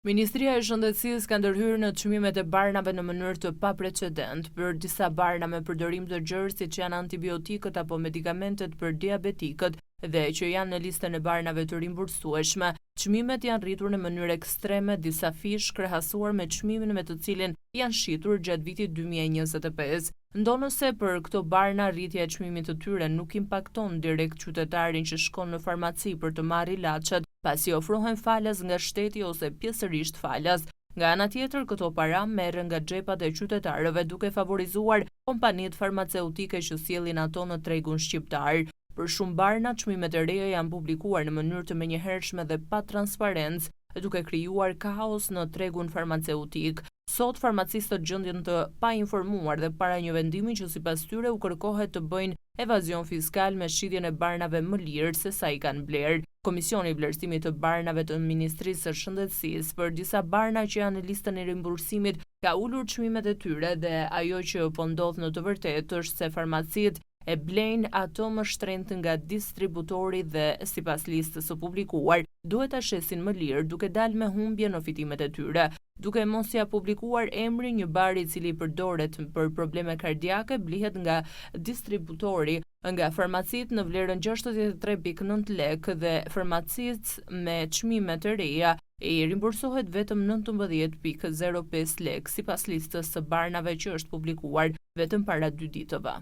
Ministria e Shëndetësisë ka ndërhyrë në çmimet e barnave në mënyrë të paprecedent për disa barna me përdorim të gjerë siç janë antibiotikët apo medikamentet për diabetikët dhe që janë në listën e barnave të rimbursueshme. Çmimet janë rritur në mënyrë ekstreme, disa fish krahasuar me çmimin me të cilin janë shitur gjatë vitit 2025. Ndonëse për këto barna rritja e çmimit të tyre nuk impakton direkt qytetarin që shkon në farmaci për të marrë ilaçet, pasi ofrohen falas nga shteti ose pjesërisht falas. Nga ana tjetër, këto para merren nga xhepat e qytetarëve duke favorizuar kompanitë farmaceutike që sjellin ato në tregun shqiptar. Për shumë barna, çmimet e reja janë publikuar në mënyrë të menjëhershme dhe pa transparencë, duke krijuar kaos në tregun farmaceutik. Sot farmacistët gjenden të painformuar dhe para një vendimi që sipas tyre u kërkohet të bëjnë evazion fiskal me shitjen e barnave më lirë se sa i kanë blerë. Komisioni i vlerësimit të barnave të Ministrisë së Shëndetësisë për disa barna që janë në listën e rimbursimit ka ulur çmimet e tyre dhe ajo që po ndodh në të vërtetë është se farmacit e blejnë ato më shtrenjtë nga distributori dhe sipas listës së publikuar, duhet ta shesin më lirë duke dalë me humbje në fitimet e tyre. Duke mos ia publikuar emri, një bar i cili përdoret për probleme kardiake blihet nga distributori nga farmacit në vlerën 63.9 lekë dhe farmacit me çmime të reja i rimbursohet vetëm 19.05 lekë sipas listës së barnave që është publikuar vetëm para 2 ditëve.